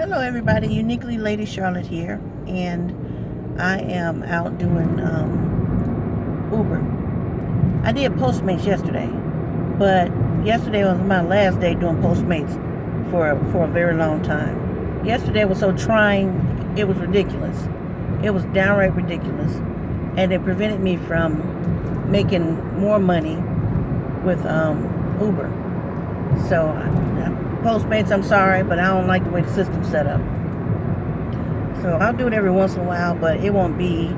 Hello everybody, Uniquely Lady Charlotte here, and I am out doing Uber. I did Postmates yesterday, but yesterday was my last day doing Postmates for a very long time. Yesterday was so trying, it was ridiculous. It was downright ridiculous, and it prevented me from making more money with Uber. So Postmates, I'm sorry, but I don't like the way the system's set up. So I'll do it every once in a while, but it won't be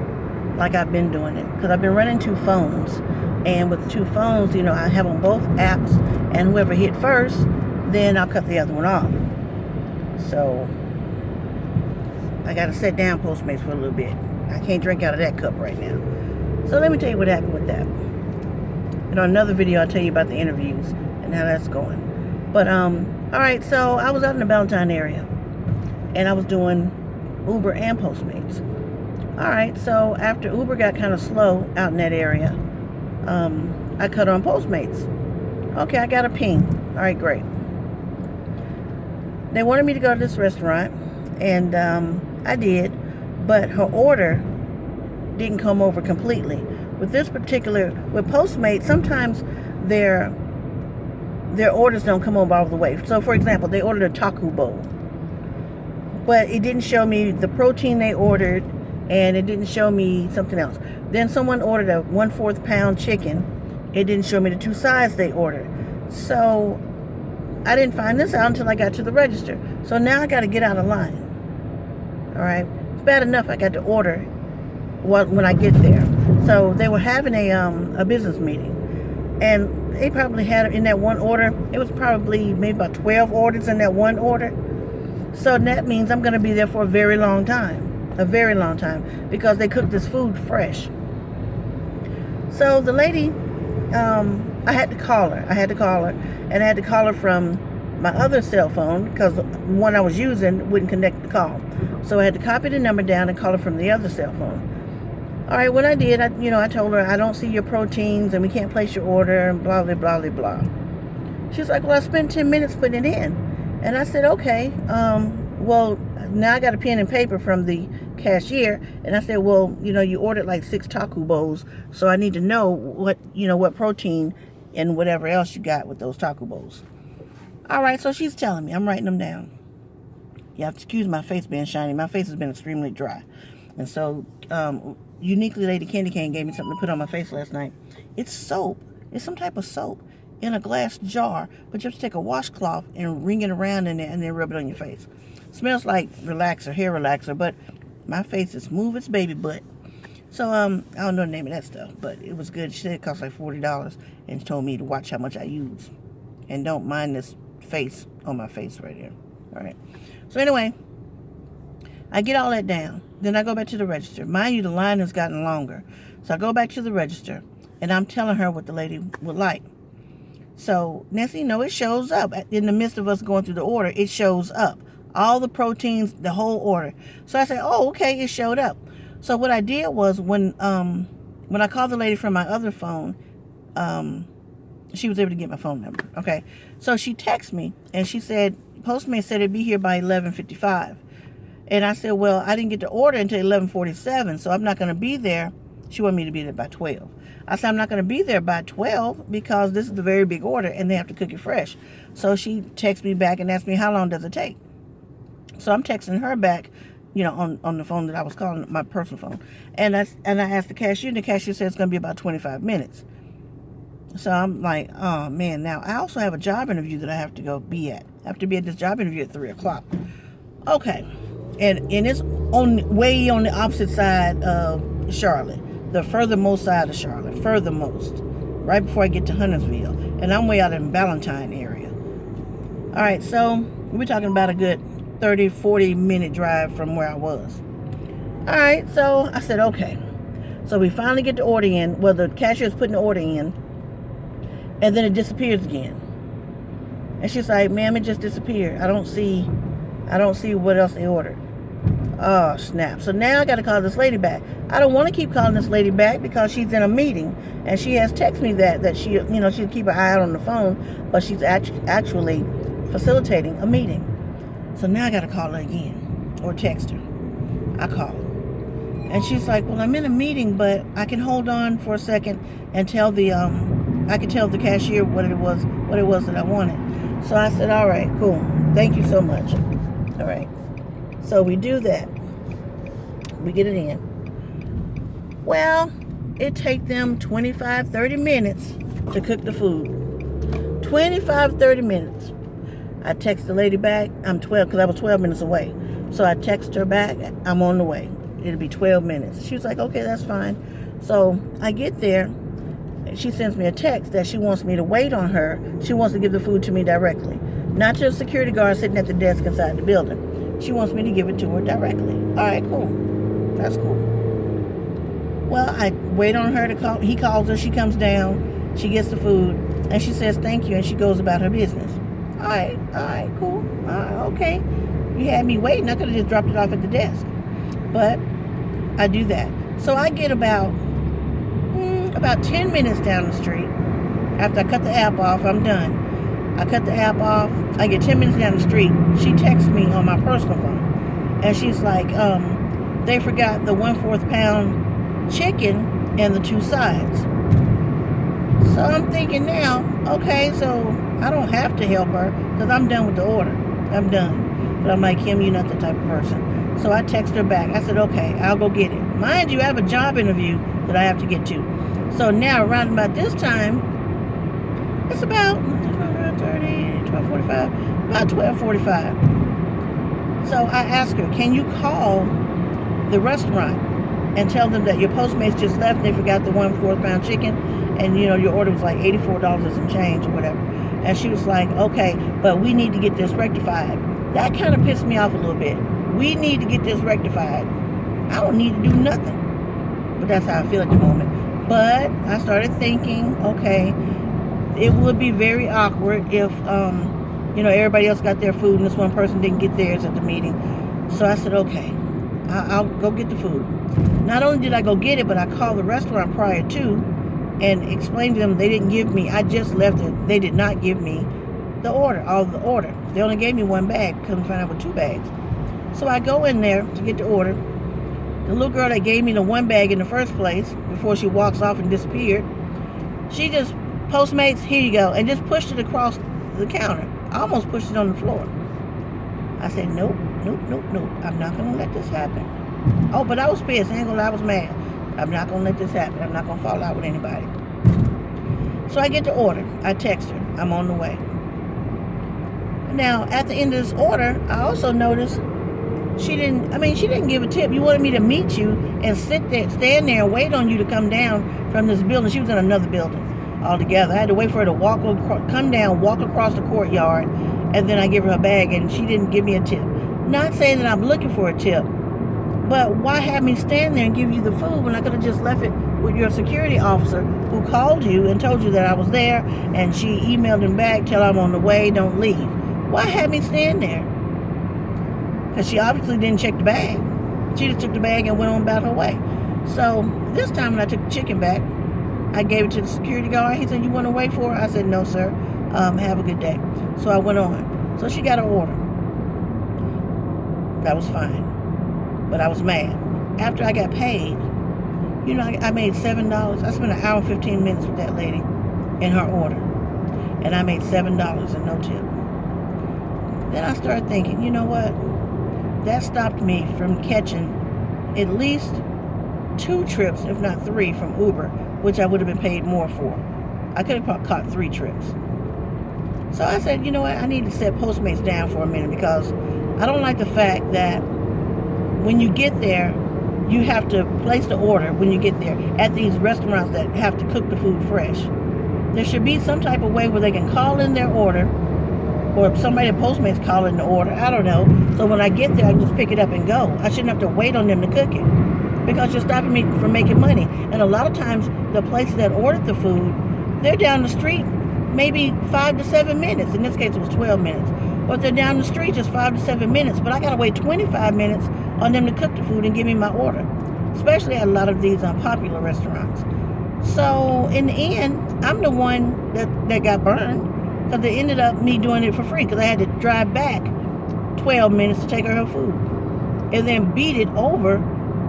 like I've been doing it, because I've been running two phones, and with the two phones, I have on both apps, and whoever hit first, then I'll cut the other one off. So I gotta set down Postmates for a little bit. I can't drink out of that cup right now. So let me tell you what happened with that. In another video, I'll tell you about the interviews and how that's going. But alright, so I was out in the Valentine area, and I was doing Uber and Postmates. Alright, so after Uber got kind of slow out in that area, I cut on Postmates. Okay, I got a ping. Alright, great. They wanted me to go to this restaurant, and I did, but her order didn't come over completely. With Postmates, sometimes their orders don't come over all the way. So, for example, they ordered a taco bowl, but it didn't show me the protein they ordered, and it didn't show me something else. Then someone ordered a 1/4 pound chicken. It didn't show me the two sides they ordered. So I didn't find this out until I got to the register. So now I got to get out of line. All right, it's bad enough I got to order when I get there. So they were having a business meeting, and they probably had in that one order, it was probably maybe about 12 orders in that one order. So that means I'm going to be there for a very long time, because they cook this food fresh. So the lady, I had to call her, and I had to call her from my other cell phone, because the one I was using wouldn't connect the call. So I had to copy the number down and call her from the other cell phone. All right, when I did, I told her, I don't see your proteins, and we can't place your order, and blah, blah, blah, blah, blah. She's like, well, I spent 10 minutes putting it in. And I said, okay, well, now I got a pen and paper from the cashier. And I said, well, you ordered like 6 taco bowls, so I need to know what protein and whatever else you got with those taco bowls. All right, so she's telling me. I'm writing them down. You have to excuse my face being shiny. My face has been extremely dry. And so, Uniquely Lady Candy Cane gave me something to put on my face last night. It's soap. It's some type of soap in a glass jar, but you have to take a washcloth and wring it around in there and then rub it on your face. Smells like relaxer, hair relaxer, but my face is smooth as baby butt. So I don't know the name of that stuff, but it was good. She said it cost like $40, and she told me to watch how much I use, and don't mind this face on my face right here. All right. So anyway, I get all that down. Then I go back to the register. Mind you, the line has gotten longer. So I go back to the register, and I'm telling her what the lady would like. So next thing you know, it shows up. In the midst of us going through the order, it shows up. All the proteins, the whole order. So I said, oh, okay, it showed up. So what I did was, when I called the lady from my other phone, she was able to get my phone number. Okay. So she texted me, and she said, Postmates said it'd be here by 11:55. And I said, well, I didn't get the order until 11:47, so I'm not going to be there. She wanted me to be there by 12. I said, I'm not going to be there by 12 because this is a very big order, and they have to cook it fresh. So she texted me back and asked me, how long does it take? So I'm texting her back, on the phone that I was calling, my personal phone. And I asked the cashier, and the cashier said it's going to be about 25 minutes. So I'm like, oh, man. Now, I also have a job interview that I have to go be at. I have to be at this job interview at 3 o'clock. Okay. And it's way on the opposite side of Charlotte, the furthermost side of Charlotte, right before I get to Huntersville, and I'm way out in Valentine area. All right, so we're talking about a good 30-40 minute drive from where I was. All right, so I said, okay. So we finally get the order in. Well, the cashier's putting the order in, and then it disappears again. And she's like, ma'am, it just disappeared. I don't see what else they ordered. Oh, snap. So now I got to call this lady back. I don't want to keep calling this lady back because she's in a meeting, and she has texted me that she, she'll keep her eye out on the phone, but she's actually facilitating a meeting. So now I got to call her again or text her. I call her. And she's like, well, I'm in a meeting, but I can hold on for a second and tell I could tell the cashier what it was that I wanted. So I said, all right, cool. Thank you so much. All right. So we do that. We get it in. Well, it takes them 25, 30 minutes to cook the food. 25, 30 minutes. I text the lady back. I'm 12, because I was 12 minutes away. So I text her back. I'm on the way. It'll be 12 minutes. She was like, okay, that's fine. So I get there. She sends me a text that she wants me to wait on her. She wants to give the food to me directly. Not to a security guard sitting at the desk inside the building. She wants me to give it to her directly. All right, cool. That's cool. Well, I wait on her to call. He calls her. She comes down. She gets the food. And she says thank you. And she goes about her business. All right, cool. Okay. You had me waiting. I could have just dropped it off at the desk. But I do that. So I get about 10 minutes down the street. After I cut the app off, I'm done. I cut the app off. I get 10 minutes down the street. She texts me on my personal phone. And she's like, they forgot the 1/4 pound chicken and the 2 sides. So I'm thinking now, okay, so I don't have to help her because I'm done with the order. I'm done. But I'm like, Kim, you're not the type of person. So I text her back. I said, okay, I'll go get it. Mind you, I have a job interview that I have to get to. So now, around about this time, it's about 12:45. So I asked her, can you call the restaurant and tell them that your Postmates just left and they forgot the 1/4 pound chicken and, you know, your order was like $84 and some change or whatever. And she was like, okay, but we need to get this rectified. That kind of pissed me off a little bit. We need to get this rectified. I don't need to do nothing. But that's how I feel at the moment. But I started thinking, okay, it would be very awkward if, everybody else got their food and this one person didn't get theirs at the meeting. So I said, okay, I'll go get the food. Not only did I go get it, but I called the restaurant prior to and explained to them they didn't give me, I just left it. They did not give me all the order. They only gave me 1 bag, couldn't find out with 2 bags. So I go in there to get the order. The little girl that gave me the 1 bag in the first place, before she walks off and disappeared, she just, Postmates, here you go, and just pushed it across the counter. I almost pushed it on the floor. I said, nope. I'm not going to let this happen. Oh, but I was pissed. I ain't gonna lie, I was mad. I'm not going to let this happen. I'm not going to fall out with anybody. So I get the order. I text her. I'm on the way. Now, at the end of this order, I also noticed she didn't give a tip. You wanted me to meet you and stand there and wait on you to come down from this building. She was in another building altogether. I had to wait for her to come down, walk across the courtyard, and then I give her a bag, and she didn't give me a tip. Not saying that I'm looking for a tip, but why have me stand there and give you the food when I could have just left it with your security officer who called you and told you that I was there, and she emailed him back, tell I'm on the way, don't leave. Why have me stand there? Because she obviously didn't check the bag. She just took the bag and went on about her way. So this time when I took the chicken back, I gave it to the security guard. He said, you want to wait for her? I said, no, sir. Have a good day. So I went on. So she got her order. That was fine. But I was mad. After I got paid, I made $7. I spent 1 hour and 15 minutes with that lady in her order. And I made $7 and no tip. Then I started thinking, you know what? That stopped me from catching at least 2 trips, if not 3, from Uber, which I would have been paid more for. I could have caught 3 trips. So I said, you know what? I need to set Postmates down for a minute because I don't like the fact that when you get there, you have to place the order when you get there at these restaurants that have to cook the food fresh. There should be some type of way where they can call in their order, or if somebody at Postmates call in the order, I don't know. So when I get there, I can just pick it up and go. I shouldn't have to wait on them to cook it because you're stopping me from making money. And a lot of times, the places that ordered the food, they're down the street maybe 5 to 7 minutes. In this case, it was 12 minutes. But they're down the street just 5 to 7 minutes. But I got to wait 25 minutes on them to cook the food and give me my order, especially at a lot of these unpopular restaurants. So in the end, I'm the one that got burned. Because it ended up me doing it for free because I had to drive back 12 minutes to take her food. And then beat it over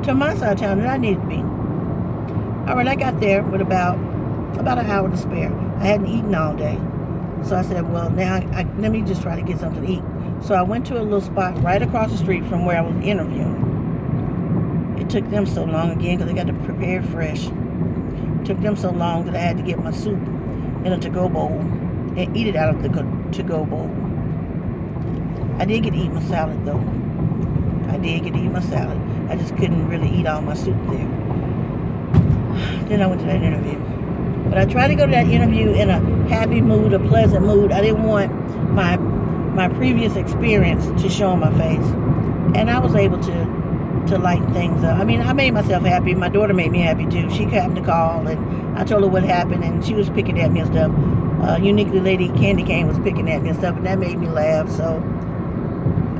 to my side of town that I needed to be. All right, I got there with about an hour to spare. I hadn't eaten all day. So I said, well, now let me just try to get something to eat. So I went to a little spot right across the street from where I was interviewing. It took them so long again because they got to prepare it fresh. It took them so long that I had to get my soup in a to-go bowl and eat it out of the to-go bowl. I did get to eat my salad, though. I did get to eat my salad. I just couldn't really eat all my soup there. Then I went to that interview. But I tried to go to that interview in a happy mood, a pleasant mood. I didn't want my previous experience to show on my face. And I was able to lighten things up. I mean, I made myself happy. My daughter made me happy too. She happened to call and I told her what happened and she was picking at me and stuff. Uniquely Lady Candy Cane was picking at me and stuff, and that made me laugh. So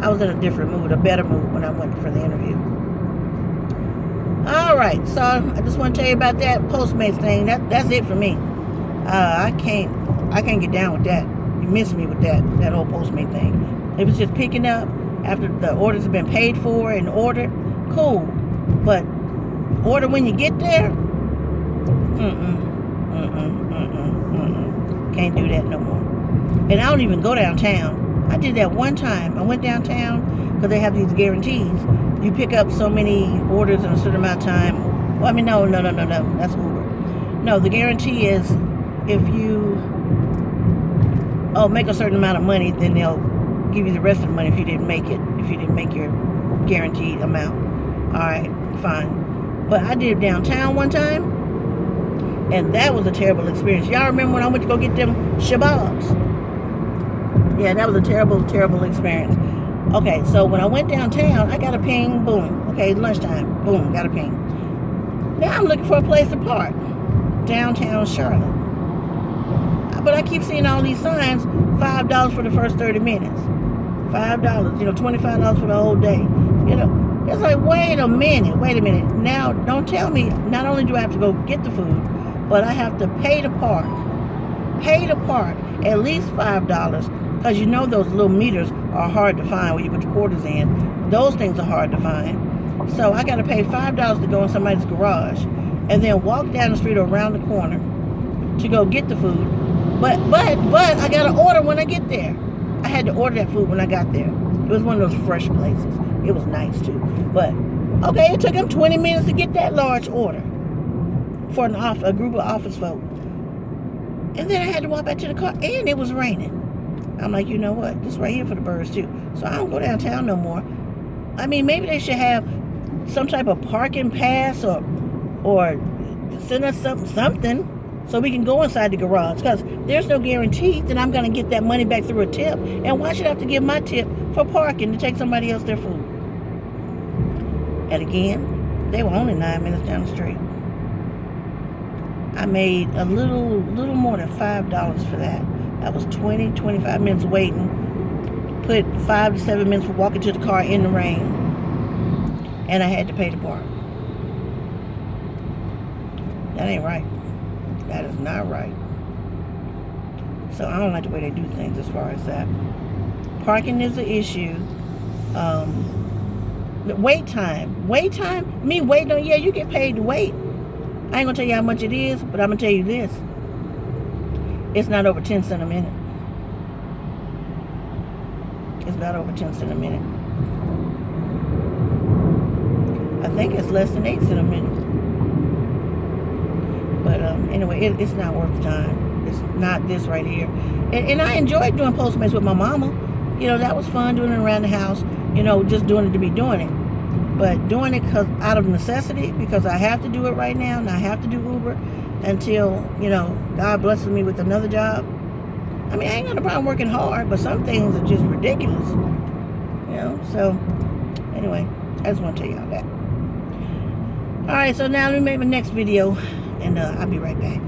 I was in a different mood, a better mood when I went for the interview. All right, so I just want to tell you about that Postmates thing. That's it for me. I can't get down with that. You miss me with that whole Postmate thing. It was just picking up after the orders have been paid for and ordered. Cool, but order when you get there. Can't do that no more. And I don't even go downtown. I did that one time. I went downtown because they have these guarantees. You pick up so many orders in a certain amount of time. Well, I mean, no. That's Uber. No, the guarantee is if you make a certain amount of money, then they'll give you the rest of the money if you didn't make it. If you didn't make your guaranteed amount. All right, fine. But I did downtown one time, and that was a terrible experience. Y'all remember when I went to go get them shababs? Yeah, that was a terrible, terrible experience. Okay, so when I went downtown, I got a ping, boom. Okay, lunchtime, boom, got a ping. Now I'm looking for a place to park. Downtown Charlotte. But I keep seeing all these signs, $5 for the first 30 minutes. $5, $25 for the whole day. It's like, wait a minute. Now, don't tell me, not only do I have to go get the food, but I have to pay to park. At least $5. Because those little meters are hard to find where you put your quarters in. Those things are hard to find. So I got to pay $5 to go in somebody's garage and then walk down the street or around the corner to go get the food. But I got to order when I get there. I had to order that food when I got there. It was one of those fresh places. It was nice too. But, okay, it took them 20 minutes to get that large order for a group of office folk. And then I had to walk back to the car, and it was raining. I'm like, you know what? This right here for the birds too. So I don't go downtown no more. I mean, maybe they should have some type of parking pass or send us something so we can go inside the garage. Because there's no guarantee that I'm going to get that money back through a tip. And why should I have to give my tip for parking to take somebody else their food? And again, they were only 9 minutes down the street. I made a little more than $5 for that. That was 25 minutes waiting. Put 5 to 7 minutes for walking to the car in the rain. And I had to pay to park. That ain't right. That is not right. So I don't like the way they do things as far as that. Parking is an issue. The wait time. Me waiting on, you get paid to wait. I ain't gonna tell you how much it is, but I'm gonna tell you this. It's not over 10 cents a minute. It's not over 10 cents a minute. I think it's less than 8 cents a minute. But anyway, it's not worth the time. It's not this right here. And I enjoyed doing Postmates with my mama. That was fun doing it around the house. Just doing it to be doing it. But doing it out of necessity, because I have to do it right now, and I have to do Uber until, God blesses me with another job. I mean, I ain't got a problem working hard, but some things are just ridiculous. So anyway, I just want to tell y'all that. All right, so now let me make my next video, and I'll be right back.